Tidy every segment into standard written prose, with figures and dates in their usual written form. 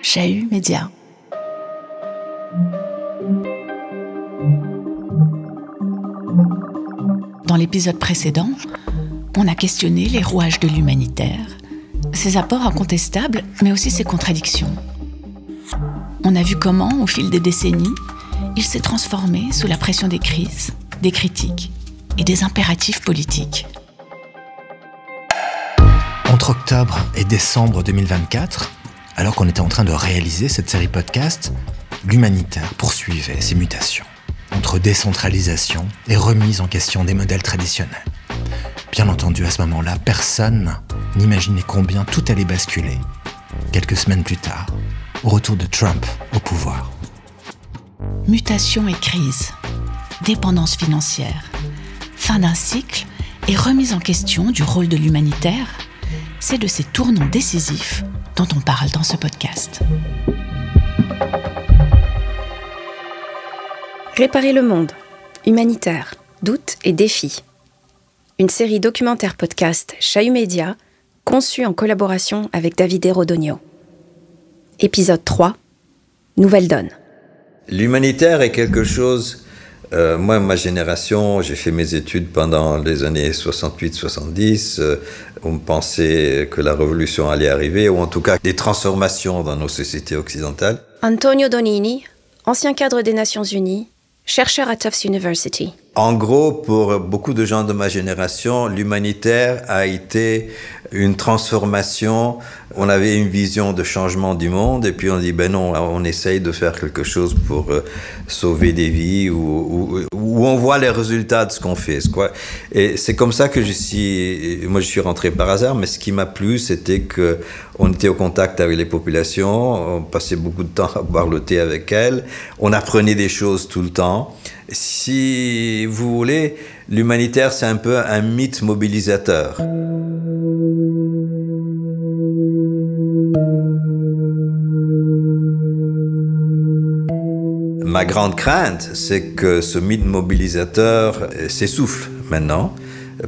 Chahut Média. Dans l'épisode précédent, on a questionné les rouages de l'humanitaire, ses apports incontestables, mais aussi ses contradictions. On a vu comment, au fil des décennies, il s'est transformé sous la pression des crises, des critiques et des impératifs politiques. Entre octobre et décembre 2024, alors qu'on était en train de réaliser cette série podcast, l'humanitaire poursuivait ses mutations, entre décentralisation et remise en question des modèles traditionnels. Bien entendu, à ce moment-là, personne n'imaginait combien tout allait basculer, quelques semaines plus tard, au retour de Trump au pouvoir. Mutation et crise, dépendance financière, fin d'un cycle et remise en question du rôle de l'humanitaire, c'est de ces tournants décisifs dont on parle dans ce podcast. Réparer le monde, humanitaire, doutes et défis. Une série documentaire podcast Chahut Média, conçue en collaboration avec Davide Rodogno. Épisode 3, Nouvelle donne. L'humanitaire est quelque chose... moi, ma génération, j'ai fait mes études pendant les années 68-70. On pensait que la révolution allait arriver, ou en tout cas des transformations dans nos sociétés occidentales. Antonio Donini, ancien cadre des Nations Unies, chercheur à Tufts University. En gros, pour beaucoup de gens de ma génération, l'humanitaire a été une transformation. On avait une vision de changement du monde et puis on dit, ben non, on essaye de faire quelque chose pour sauver des vies ou on voit les résultats de ce qu'on fait. Quoi. Et c'est comme ça que je suis rentré par hasard, mais ce qui m'a plu, c'était qu'on était au contact avec les populations, on passait beaucoup de temps à boire le thé avec elles, on apprenait des choses tout le temps. Si vous voulez, l'humanitaire, c'est un peu un mythe mobilisateur. Ma grande crainte, c'est que ce mythe mobilisateur s'essouffle maintenant,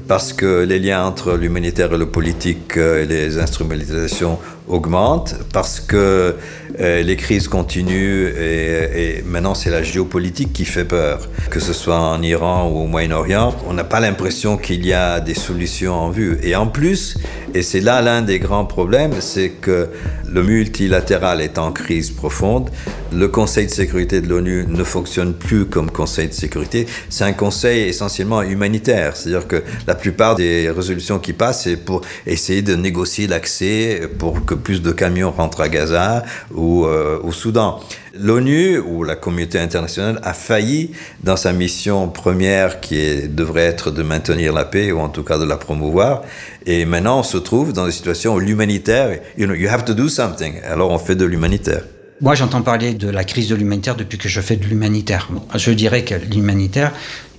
parce que les liens entre l'humanitaire et le politique et les instrumentalisations augmentent, parce que les crises continuent et maintenant c'est la géopolitique qui fait peur. Que ce soit en Iran ou au Moyen-Orient, on n'a pas l'impression qu'il y a des solutions en vue. Et en plus, et c'est là l'un des grands problèmes, c'est que le multilatéral est en crise profonde. Le Conseil de sécurité de l'ONU ne fonctionne plus comme Conseil de sécurité. C'est un conseil essentiellement humanitaire. C'est-à-dire que la plupart des résolutions qui passent, c'est pour essayer de négocier l'accès pour que plus de camions rentrent à Gaza ou au Soudan. L'ONU, ou la communauté internationale, a failli dans sa mission première qui devrait être de maintenir la paix, ou en tout cas de la promouvoir. Et maintenant, on se trouve dans une situation où l'humanitaire, you have to do something. Alors on fait de l'humanitaire. Moi, j'entends parler de la crise de l'humanitaire depuis que je fais de l'humanitaire. Je dirais que l'humanitaire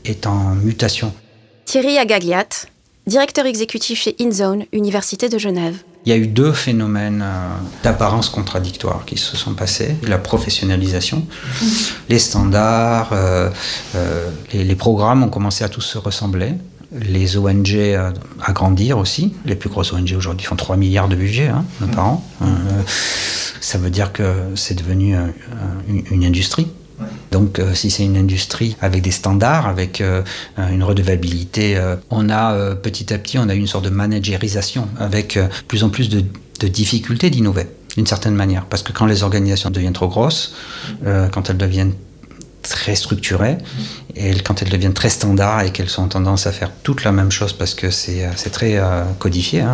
est en mutation. Thierry Agagliat, directeur exécutif chez InZone, Université de Genève. Il y a eu deux phénomènes d'apparence contradictoire qui se sont passés. La professionnalisation, les standards, les programmes ont commencé à tous se ressembler. Les ONG à grandir aussi. Les plus grosses ONG aujourd'hui font 3 milliards de budget par an. Ça veut dire que c'est devenu une industrie. Donc si c'est une industrie avec des standards, avec une redevabilité, on a petit à petit, on a une sorte de managérisation avec plus en plus de difficultés d'innover, d'une certaine manière. Parce que quand les organisations deviennent trop grosses, quand elles deviennent très structurées, et quand elles deviennent très standards et qu'elles ont tendance à faire toute la même chose parce que c'est très codifié,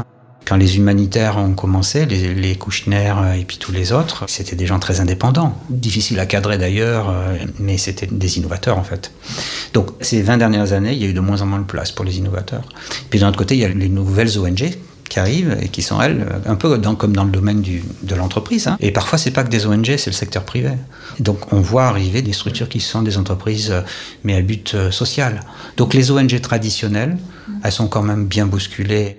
Quand les humanitaires ont commencé, les Kouchner et puis tous les autres, c'était des gens très indépendants, difficiles à cadrer d'ailleurs, mais c'était des innovateurs en fait. Donc ces 20 dernières années, il y a eu de moins en moins de place pour les innovateurs. Puis d'un autre côté, il y a les nouvelles ONG qui arrivent et qui sont, elles, un peu comme dans le domaine de l'entreprise. Et parfois, c'est pas que des ONG, c'est le secteur privé. Donc on voit arriver des structures qui sont des entreprises, mais à but social. Donc les ONG traditionnelles, elles sont quand même bien bousculées.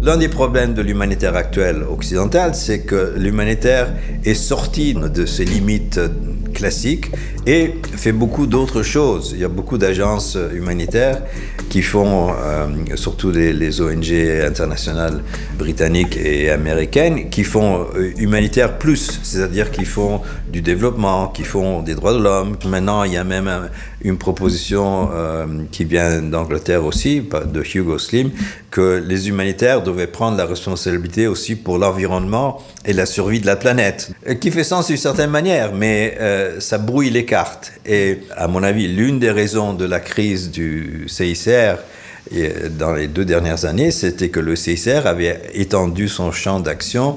L'un des problèmes de l'humanitaire actuel occidental, c'est que l'humanitaire est sorti de ses limites classiques et fait beaucoup d'autres choses. Il y a beaucoup d'agences humanitaires qui font, surtout les ONG internationales britanniques et américaines, qui font humanitaire plus, c'est-à-dire qui font du développement, qui font des droits de l'homme. Maintenant, il y a même une proposition qui vient d'Angleterre aussi, de Hugo Slim, que les humanitaires devaient prendre la responsabilité aussi pour l'environnement et la survie de la planète, qui fait sens d'une certaine manière, mais ça brouille les cartes. Et à mon avis, l'une des raisons de la crise du CICR dans les 2 dernières années, c'était que le CICR avait étendu son champ d'action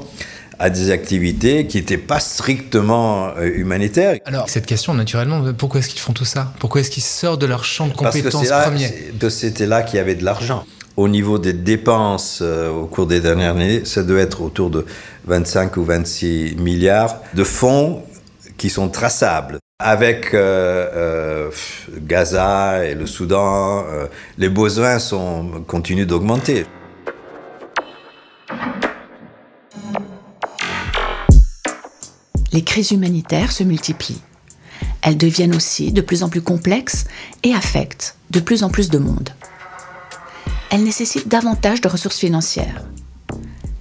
à des activités qui n'étaient pas strictement humanitaires. Alors, cette question, naturellement, pourquoi est-ce qu'ils font tout ça? Pourquoi est-ce qu'ils sortent de leur champ de compétences premier? Parce que c'était là qu'il y avait de l'argent. Au niveau des dépenses au cours des dernières années, ça doit être autour de 25 ou 26 milliards de fonds qui sont traçables. Avec Gaza et le Soudan, les besoins continuent d'augmenter. Les crises humanitaires se multiplient. Elles deviennent aussi de plus en plus complexes et affectent de plus en plus de monde. Elles nécessitent davantage de ressources financières.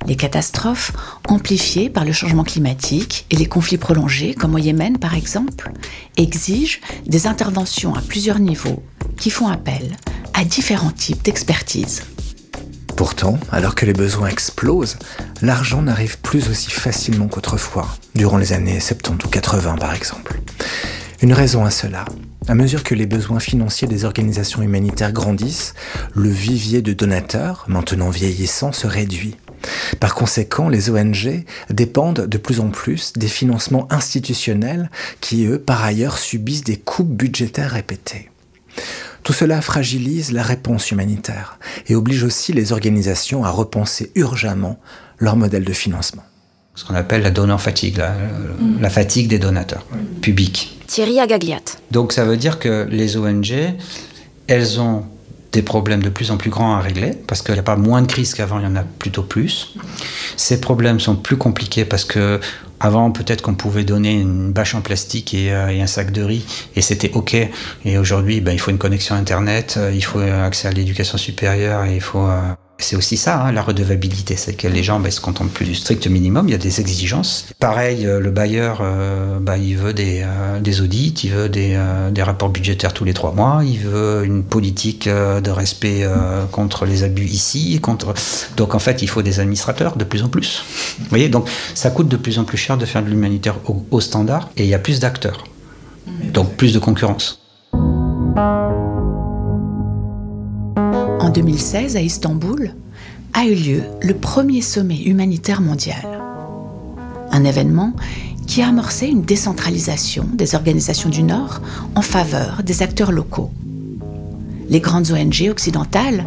Les catastrophes, amplifiées par le changement climatique et les conflits prolongés, comme au Yémen par exemple, exigent des interventions à plusieurs niveaux qui font appel à différents types d'expertise. Pourtant, alors que les besoins explosent, l'argent n'arrive plus aussi facilement qu'autrefois, durant les années 70 ou 80 par exemple. Une raison à cela, à mesure que les besoins financiers des organisations humanitaires grandissent, le vivier de donateurs, maintenant vieillissant, se réduit. Par conséquent, les ONG dépendent de plus en plus des financements institutionnels qui, eux, par ailleurs, subissent des coupes budgétaires répétées. Tout cela fragilise la réponse humanitaire et oblige aussi les organisations à repenser urgemment leur modèle de financement. Ce qu'on appelle la donor fatigue, la fatigue des donateurs publics. Thierry Agagliat. Donc ça veut dire que les ONG, elles ont des problèmes de plus en plus grands à régler, parce qu'il n'y a pas moins de crises qu'avant, il y en a plutôt plus. Ces problèmes sont plus compliqués parce que avant, peut-être qu'on pouvait donner une bâche en plastique et un sac de riz, et c'était OK. Et aujourd'hui, il faut une connexion Internet, il faut accès à l'éducation supérieure, et il faut... C'est aussi ça, la redevabilité, c'est que les gens ne se contentent plus du strict minimum, il y a des exigences. Pareil, le bailleur, il veut des audits, il veut des rapports budgétaires tous les 3 mois, il veut une politique de respect contre les abus ici. Donc en fait, il faut des administrateurs de plus en plus. Vous voyez, donc ça coûte de plus en plus cher de faire de l'humanitaire au standard, et il y a plus d'acteurs, donc plus de concurrence. En 2016, à Istanbul, a eu lieu le premier sommet humanitaire mondial. Un événement qui a amorcé une décentralisation des organisations du Nord en faveur des acteurs locaux. Les grandes ONG occidentales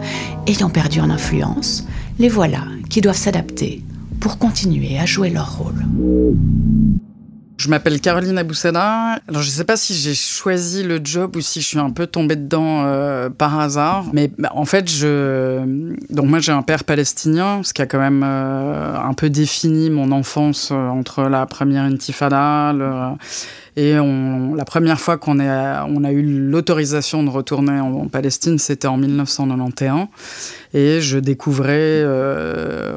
ayant perdu en influence, les voilà qui doivent s'adapter pour continuer à jouer leur rôle. Je m'appelle Caroline Aboussada. Alors, je ne sais pas si j'ai choisi le job ou si je suis un peu tombée dedans par hasard. Mais en fait, donc moi, j'ai un père palestinien, ce qui a quand même un peu défini mon enfance entre la première intifada et la première fois qu'on a eu l'autorisation de retourner en Palestine, c'était en 1991. Et je découvrais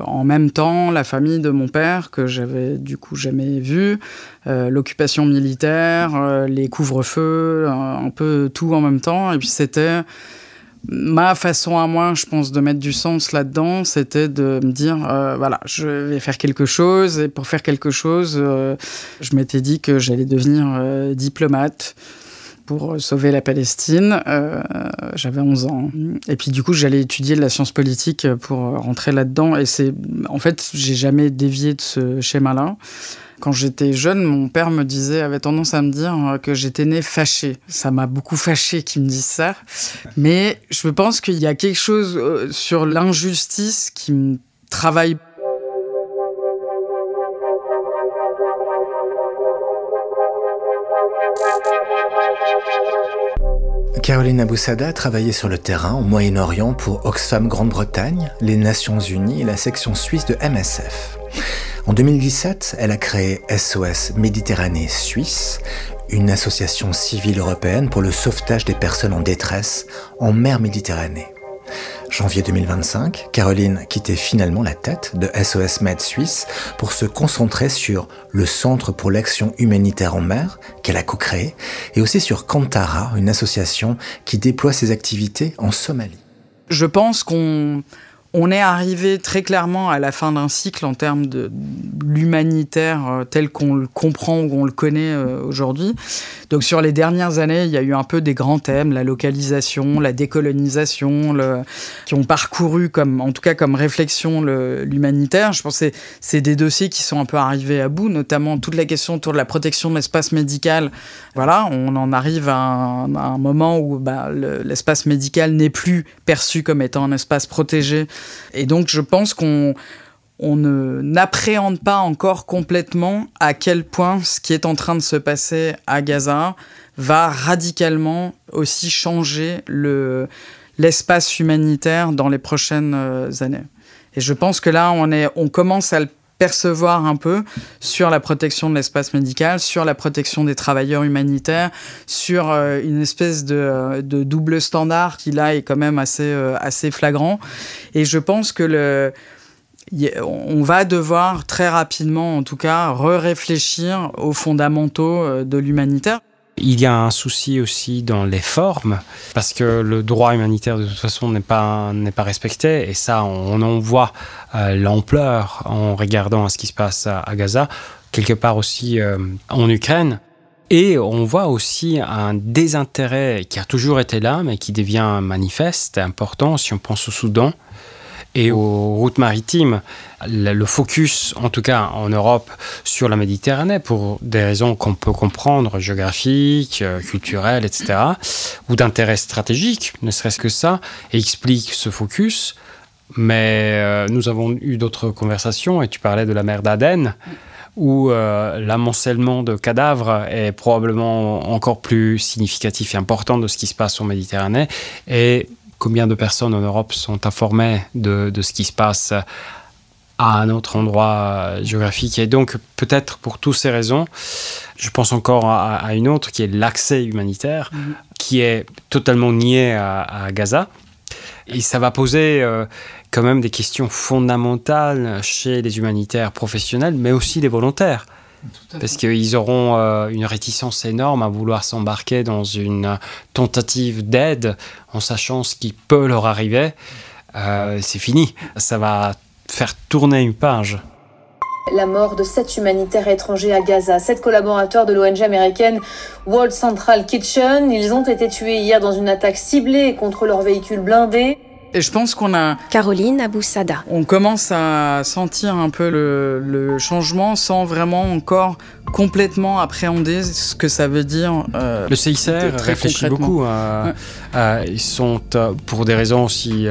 en même temps la famille de mon père, que j'avais du coup jamais vue, l'occupation militaire, les couvre-feux, un peu tout en même temps. Et puis c'était ma façon à moi, je pense, de mettre du sens là-dedans, c'était de me dire, voilà, je vais faire quelque chose. Et pour faire quelque chose, je m'étais dit que j'allais devenir diplomate pour sauver la Palestine. J'avais 11 ans. Et puis du coup, j'allais étudier de la science politique pour rentrer là-dedans. Et en fait, j'ai jamais dévié de ce schéma-là. Quand j'étais jeune, mon père avait tendance à me dire que j'étais née fâchée. Ça m'a beaucoup fâchée qu'il me dise ça. Mais je pense qu'il y a quelque chose sur l'injustice qui me travaille. Caroline Aboussada travaillait sur le terrain au Moyen-Orient pour Oxfam Grande-Bretagne, les Nations Unies et la section suisse de MSF. En 2017, elle a créé SOS Méditerranée Suisse, une association civile européenne pour le sauvetage des personnes en détresse en mer Méditerranée. Janvier 2025, Caroline quittait finalement la tête de SOS Med Suisse pour se concentrer sur le Centre pour l'action humanitaire en mer, qu'elle a co-créé, et aussi sur Kantara, une association qui déploie ses activités en Somalie. Je pense qu'on est arrivé très clairement à la fin d'un cycle en termes de l'humanitaire tel qu'on le comprend ou qu'on le connaît aujourd'hui. Donc sur les dernières années, il y a eu un peu des grands thèmes, la localisation, la décolonisation, qui ont parcouru, en tout cas comme réflexion, l'humanitaire. Je pense que c'est des dossiers qui sont un peu arrivés à bout, notamment toute la question autour de la protection de l'espace médical. Voilà, on en arrive à un moment où l'espace médical n'est plus perçu comme étant un espace protégé. Et donc, je pense qu'on n'appréhende pas encore complètement à quel point ce qui est en train de se passer à Gaza va radicalement aussi changer l'espace humanitaire dans les prochaines années. Et je pense que là, on commence à le percevoir un peu sur la protection de l'espace médical, sur la protection des travailleurs humanitaires, sur une espèce de double standard qui là est quand même assez flagrant. Et je pense que on va devoir très rapidement, en tout cas, réfléchir aux fondamentaux de l'humanitaire. Il y a un souci aussi dans les formes, parce que le droit humanitaire, de toute façon, n'est pas respecté. Et ça, on en voit l'ampleur en regardant ce qui se passe à Gaza, quelque part aussi en Ukraine. Et on voit aussi un désintérêt qui a toujours été là, mais qui devient manifeste, important, si on pense au Soudan et aux routes maritimes. Le focus, en tout cas en Europe, sur la Méditerranée, pour des raisons qu'on peut comprendre, géographiques, culturelles, etc., ou d'intérêt stratégique, ne serait-ce que ça, et explique ce focus. Mais nous avons eu d'autres conversations, et tu parlais de la mer d'Aden, où l'amoncellement de cadavres est probablement encore plus significatif et important de ce qui se passe en Méditerranée. Et combien de personnes en Europe sont informées de ce qui se passe à un autre endroit géographique. Et donc, peut-être pour toutes ces raisons, je pense encore à une autre, qui est l'accès humanitaire, qui est totalement nié à Gaza. Et ça va poser quand même des questions fondamentales chez les humanitaires professionnels, mais aussi les volontaires. Parce qu'ils auront une réticence énorme à vouloir s'embarquer dans une tentative d'aide en sachant ce qui peut leur arriver. C'est fini. Ça va faire tourner une page. La mort de 7 humanitaires étrangers à Gaza, 7 collaborateurs de l'ONG américaine World Central Kitchen. Ils ont été tués hier dans une attaque ciblée contre leur véhicule blindé. Et je pense qu'on a... Caroline Aboussada. On commence à sentir un peu le changement sans vraiment encore complètement appréhender ce que ça veut dire. Le CICR réfléchit beaucoup. Ils sont, pour des raisons aussi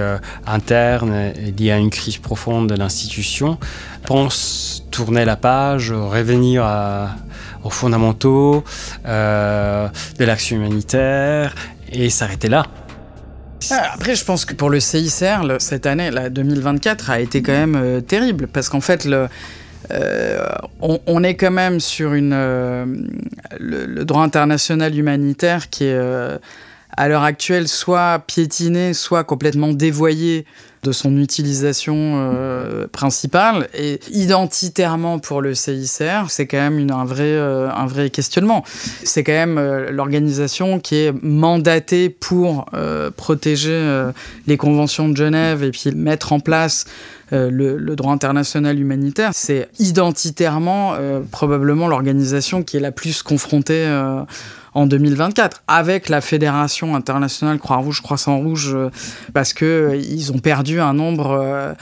internes et liées à une crise profonde de l'institution, pensent tourner la page, revenir aux fondamentaux de l'action humanitaire et s'arrêter là. Après, je pense que pour le CICR, cette année, 2024, a été quand même terrible. Parce qu'en fait, on est quand même sur le droit international humanitaire qui est, à l'heure actuelle, soit piétiné, soit complètement dévoyé de son utilisation principale. Et identitairement pour le CICR, c'est quand même un vrai questionnement. C'est quand même l'organisation qui est mandatée pour protéger les conventions de Genève et puis mettre en place le droit international humanitaire. C'est identitairement probablement l'organisation qui est la plus confrontée en 2024, avec la Fédération internationale Croix-Rouge, Croissant-Rouge, parce qu'ils ont perdu un nombre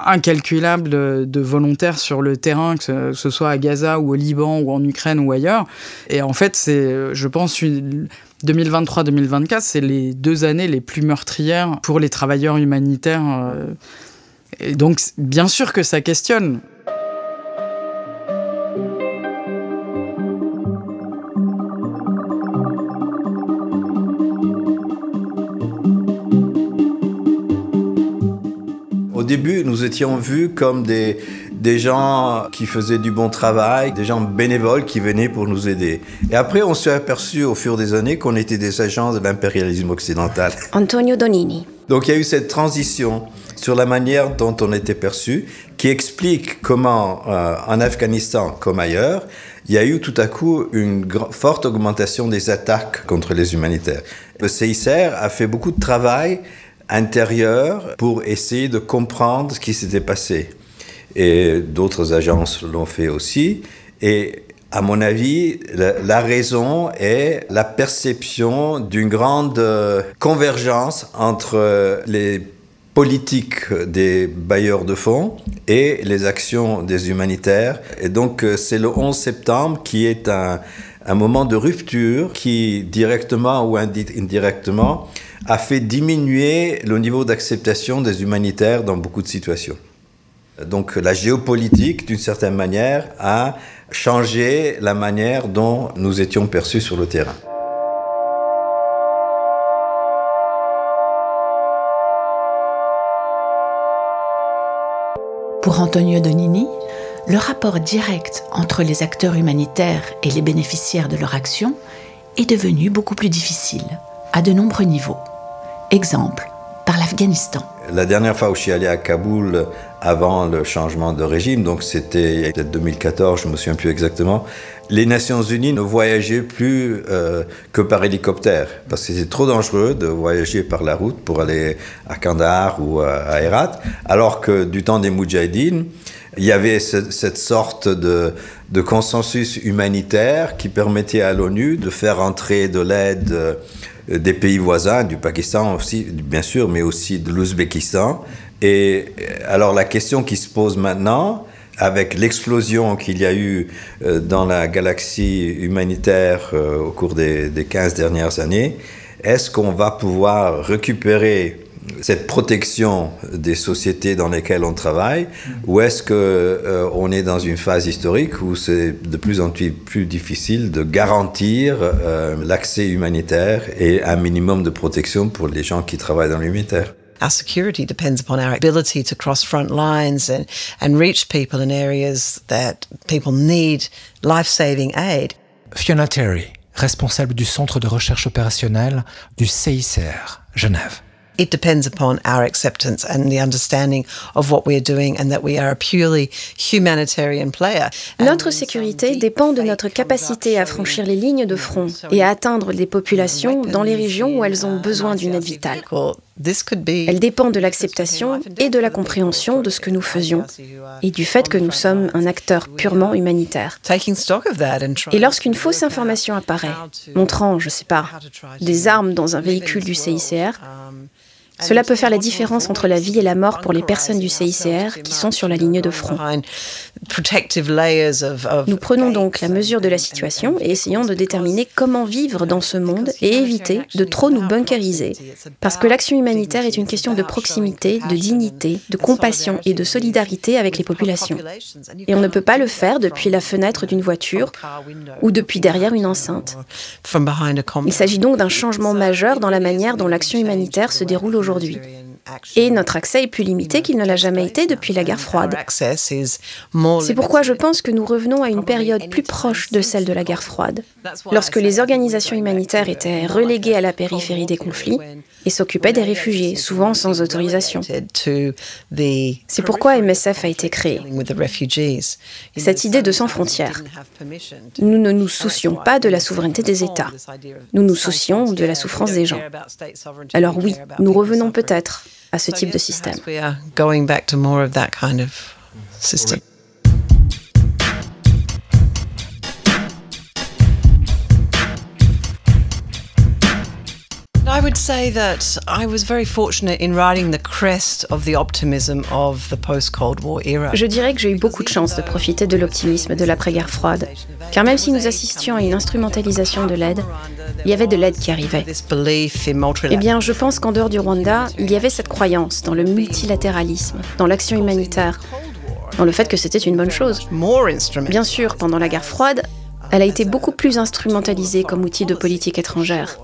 incalculable de volontaires sur le terrain, que ce soit à Gaza ou au Liban ou en Ukraine ou ailleurs. Et en fait, je pense, 2023-2024, c'est les 2 années les plus meurtrières pour les travailleurs humanitaires. Et donc, bien sûr que ça questionne. Au début, nous étions vus comme des des gens qui faisaient du bon travail, des gens bénévoles qui venaient pour nous aider. Et après, on s'est aperçu au fur des années qu'on était des agents de l'impérialisme occidental. Antonio Donini. Donc il y a eu cette transition sur la manière dont on était perçu, qui explique comment, en Afghanistan comme ailleurs, il y a eu tout à coup une forte augmentation des attaques contre les humanitaires. Le CICR a fait beaucoup de travail intérieur pour essayer de comprendre ce qui s'était passé. Et d'autres agences l'ont fait aussi. Et à mon avis, la raison est la perception d'une grande convergence entre les politiques des bailleurs de fonds et les actions des humanitaires. Et donc, c'est le 11 septembre qui est un moment de rupture qui, directement ou indirectement, a fait diminuer le niveau d'acceptation des humanitaires dans beaucoup de situations. Donc, la géopolitique, d'une certaine manière, a changé la manière dont nous étions perçus sur le terrain. Pour Antonio Donini, le rapport direct entre les acteurs humanitaires et les bénéficiaires de leur action est devenu beaucoup plus difficile, à de nombreux niveaux. Exemple, par l'Afghanistan. La dernière fois où je suis allé à Kaboul avant le changement de régime, donc c'était peut-être 2014, je ne me souviens plus exactement, les Nations Unies ne voyageaient plus que par hélicoptère, parce que c'était trop dangereux de voyager par la route pour aller à Kandahar ou à Herat, alors que du temps des Moudjahidines, il y avait cette sorte de consensus humanitaire qui permettait à l'ONU de faire entrer de l'aide des pays voisins, du Pakistan aussi, bien sûr, mais aussi de l'Ouzbékistan. Et alors la question qui se pose maintenant, avec l'explosion qu'il y a eu dans la galaxie humanitaire au cours des 15 dernières années, est-ce qu'on va pouvoir récupérer cette protection des sociétés dans lesquelles on travaille, ou est-ce qu'on est dans une phase historique où c'est de plus en plus difficile de garantir l'accès humanitaire et un minimum de protection pour les gens qui travaillent dans l'humanitaire? Our security depends upon our ability to cross front lines and reach people in areas that people need life-saving aid. Fiona Terry, responsable du centre de recherche opérationnelle du CICR, Genève. It depends upon our acceptance and the understanding of what we are doing and that we are a purely humanitarian player. Notre sécurité dépend de notre capacité à franchir les lignes de front et à atteindre les populations dans les régions où elles ont besoin d'une aide vitale. Elle dépend de l'acceptation et de la compréhension de ce que nous faisions et du fait que nous sommes un acteur purement humanitaire. Et lorsqu'une fausse information apparaît, montrant, je ne sais pas, des armes dans un véhicule du CICR, cela peut faire la différence entre la vie et la mort pour les personnes du CICR qui sont sur la ligne de front. Nous prenons donc la mesure de la situation et essayons de déterminer comment vivre dans ce monde et éviter de trop nous bunkériser. Parce que l'action humanitaire est une question de proximité, de dignité, de compassion et de solidarité avec les populations. Et on ne peut pas le faire depuis la fenêtre d'une voiture ou depuis derrière une enceinte. Il s'agit donc d'un changement majeur dans la manière dont l'action humanitaire se déroule aujourd'hui. Et notre accès est plus limité qu'il ne l'a jamais été depuis la guerre froide. C'est pourquoi je pense que nous revenons à une période plus proche de celle de la guerre froide, lorsque les organisations humanitaires étaient reléguées à la périphérie des conflits et s'occupaient des réfugiés, souvent sans autorisation. C'est pourquoi MSF a été créé. Cette idée de sans frontières. Nous ne nous soucions pas de la souveraineté des États. Nous nous soucions de la souffrance des gens. Alors oui, nous revenons peut-être à ce type de système. I would say that I was very fortunate in riding the crest of the optimism of the post-Cold War era. Je dirais que j'ai eu beaucoup de chance de profiter de l'optimisme de l'après-guerre froide. Car même si nous assistions à une instrumentalisation de l'aide, il y avait de l'aide qui arrivait. Eh bien, je pense qu'en dehors du Rwanda, il y avait cette croyance dans le multilatéralisme, dans l'action humanitaire, dans le fait que c'était une bonne chose. Bien sûr, pendant la guerre froide, elle a été beaucoup plus instrumentalisée comme outil de politique étrangère.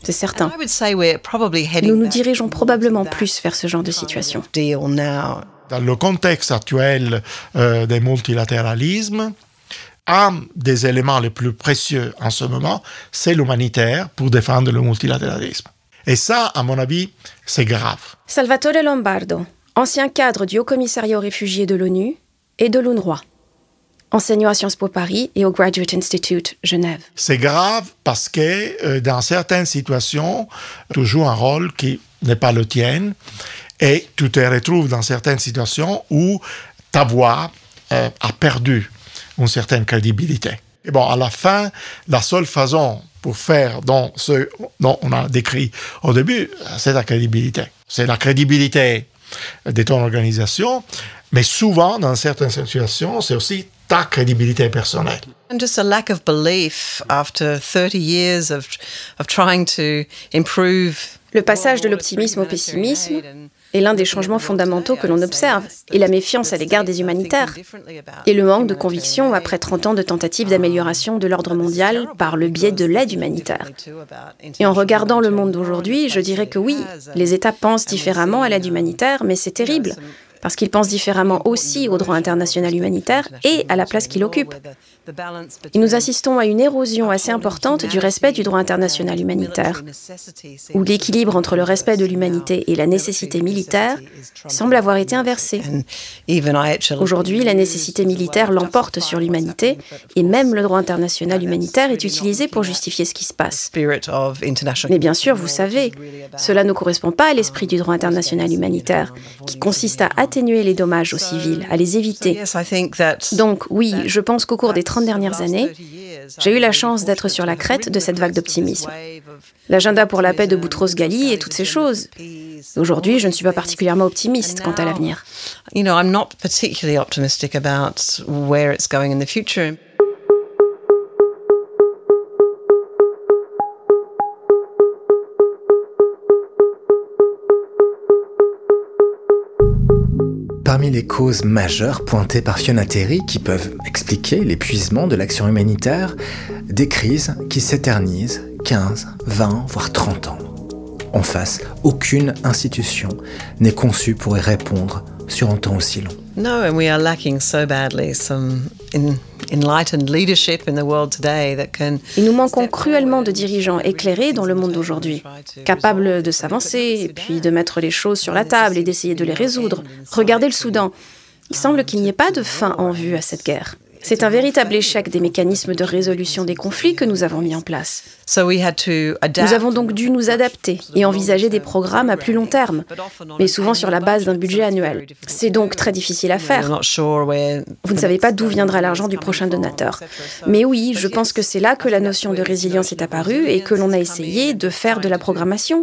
c'est certain. Nous nous dirigeons probablement plus vers ce genre de situation. Dans le contexte actuel des multilatéralismes, un des éléments les plus précieux en ce moment, c'est l'humanitaire pour défendre le multilatéralisme. Et ça, à mon avis, c'est grave. Salvatore Lombardo, ancien cadre du Haut-Commissariat aux réfugiés de l'ONU et de l'UNRWA, enseignant à Sciences Po Paris et au Graduate Institute Genève. C'est grave parce que dans certaines situations, tu joues un rôle qui n'est pas le tien et tu te retrouves dans certaines situations où ta voix a perdu une certaine crédibilité. Et bon, à la fin, la seule façon pour faire dans ce dont on a décrit au début, c'est la crédibilité. C'est la crédibilité de ton organisation, mais souvent, dans certaines situations, c'est aussi ta crédibilité personnelle. And just a lack of belief after 30 years of trying to improve. Le passage de l'optimisme au pessimisme est l'un des changements fondamentaux que l'on observe, et la méfiance à l'égard des humanitaires, et le manque de conviction après 30 ans de tentatives d'amélioration de l'ordre mondial par le biais de l'aide humanitaire. Et en regardant le monde d'aujourd'hui, je dirais que oui, les États pensent différemment à l'aide humanitaire, mais c'est terrible, parce qu'ils pensent différemment aussi au droit international humanitaire et à la place qu'il occupe. Et nous assistons à une érosion assez importante du respect du droit international humanitaire, où l'équilibre entre le respect de l'humanité et la nécessité militaire semble avoir été inversé. Aujourd'hui, la nécessité militaire l'emporte sur l'humanité, et même le droit international humanitaire est utilisé pour justifier ce qui se passe. Mais bien sûr, vous savez, cela ne correspond pas à l'esprit du droit international humanitaire, qui consiste à atténuer les dommages aux civils, à les éviter. Donc oui, je pense qu'au cours des 30 dernières années, j'ai eu la chance d'être sur la crête de cette vague d'optimisme. L'agenda pour la paix de Boutros Ghali et toutes ces choses. Aujourd'hui, je ne suis pas particulièrement optimiste quant à l'avenir. I'm not particularly optimistic about where it's going in the future. Parmi les causes majeures pointées par Fiona Terry qui peuvent expliquer l'épuisement de l'action humanitaire, des crises qui s'éternisent 15, 20, voire 30 ans. En face, aucune institution n'est conçue pour y répondre sur un temps aussi long. No, and we are lacking so badly some enlightened leadership in the world today that can. Et nous manquons cruellement de dirigeants éclairés dans le monde d'aujourd'hui, capables de s'avancer et puis de mettre les choses sur la table et d'essayer de les résoudre. Regardez le Soudan. Il semble qu'il n'y ait pas de fin en vue à cette guerre. C'est un véritable échec des mécanismes de résolution des conflits que nous avons mis en place. Nous avons donc dû nous adapter et envisager des programmes à plus long terme, mais souvent sur la base d'un budget annuel. C'est donc très difficile à faire. Vous ne savez pas d'où viendra l'argent du prochain donateur. Mais oui, je pense que c'est là que la notion de résilience est apparue et que l'on a essayé de faire de la programmation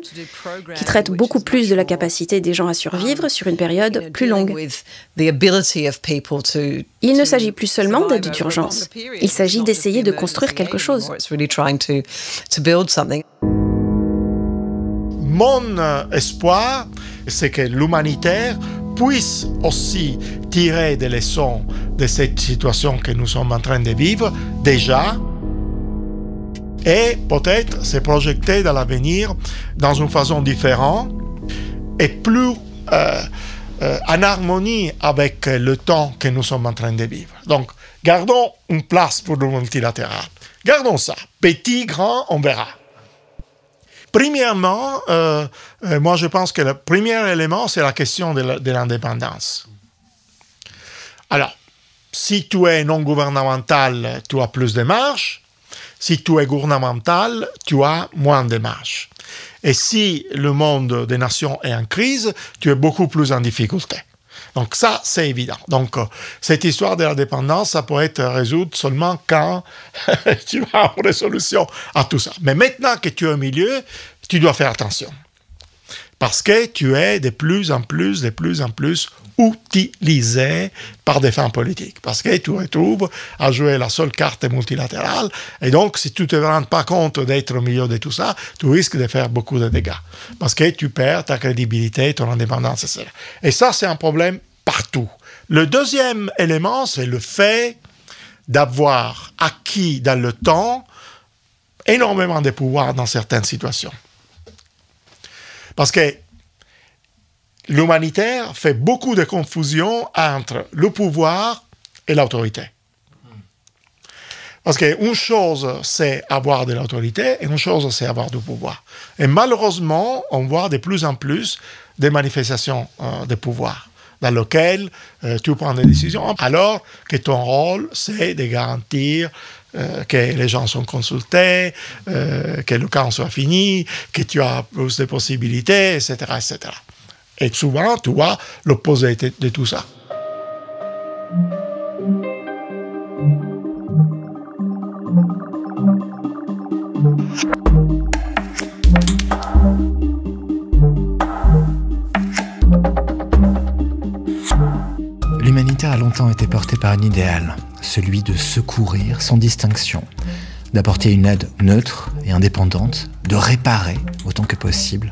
qui traite beaucoup plus de la capacité des gens à survivre sur une période plus longue. Il ne s'agit plus seulement d'aide d'urgence. Il s'agit d'essayer de construire quelque chose. Mon espoir, c'est que l'humanitaire puisse aussi tirer des leçons de cette situation que nous sommes en train de vivre déjà et peut-être se projeter dans l'avenir dans une façon différente et plus en harmonie avec le temps que nous sommes en train de vivre. Donc, gardons une place pour le multilatéral. Gardons ça. Petit, grand, on verra. Premièrement, moi je pense que le premier élément, c'est la question de l'indépendance. Alors, si tu es non gouvernemental, tu as plus de marge. Si tu es gouvernemental, tu as moins de marge. Et si le monde des nations est en crise, tu es beaucoup plus en difficulté. Donc ça, c'est évident. Donc cette histoire de la dépendance, ça peut être résolu seulement quand tu as une résolution à tout ça. Mais maintenant que tu es au milieu, tu dois faire attention. Parce que tu es de plus en plus utilisé par des fins politiques. Parce que tu te retrouves à jouer la seule carte multilatérale. Et donc, si tu ne te rends pas compte d'être au milieu de tout ça, tu risques de faire beaucoup de dégâts. Parce que tu perds ta crédibilité, ton indépendance, etc. Et ça, c'est un problème partout. Le deuxième élément, c'est le fait d'avoir acquis dans le temps énormément de pouvoir dans certaines situations. Parce que l'humanitaire fait beaucoup de confusion entre le pouvoir et l'autorité. Parce qu'une chose, c'est avoir de l'autorité, et une chose, c'est avoir du pouvoir. Et malheureusement, on voit de plus en plus des manifestations de pouvoir, dans lesquelles tu prends des décisions, alors que ton rôle, c'est de garantir que les gens sont consultés, que le camp soit fini, que tu as plus de possibilités, etc., etc. Et souvent, tu vois l'opposé de tout ça. L'humanitaire a longtemps été porté par un idéal, celui de secourir sans distinction, d'apporter une aide neutre et indépendante, de réparer autant que possible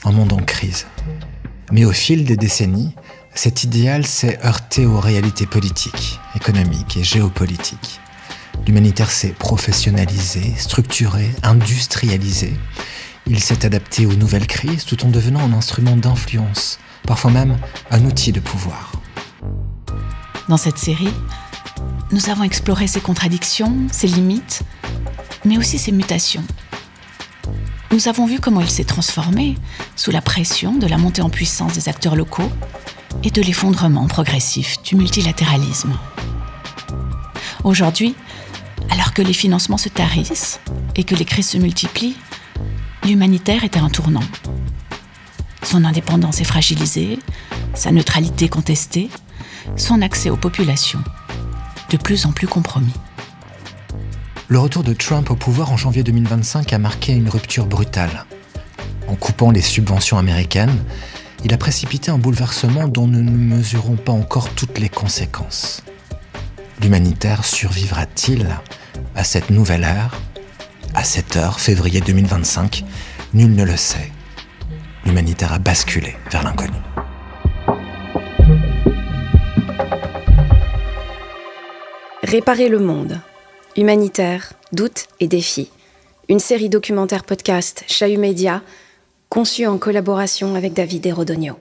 un monde en crise. Mais au fil des décennies, cet idéal s'est heurté aux réalités politiques, économiques et géopolitiques. L'humanitaire s'est professionnalisé, structuré, industrialisé. Il s'est adapté aux nouvelles crises tout en devenant un instrument d'influence, parfois même un outil de pouvoir. Dans cette série, nous avons exploré ses contradictions, ses limites, mais aussi ses mutations. Nous avons vu comment il s'est transformé sous la pression de la montée en puissance des acteurs locaux et de l'effondrement progressif du multilatéralisme. Aujourd'hui, alors que les financements se tarissent et que les crises se multiplient, l'humanitaire est à un tournant. Son indépendance est fragilisée, sa neutralité contestée, son accès aux populations de plus en plus compromis. Le retour de Trump au pouvoir en janvier 2025 a marqué une rupture brutale. En coupant les subventions américaines, il a précipité un bouleversement dont nous ne mesurons pas encore toutes les conséquences. L'humanitaire survivra-t-il à cette nouvelle ère? À cette heure, février 2025, nul ne le sait. L'humanitaire a basculé vers l'inconnu. Réparer le monde. Humanitaire, doutes et défis. Une série documentaire podcast Chahut Média, conçue en collaboration avec Davide Rodogno.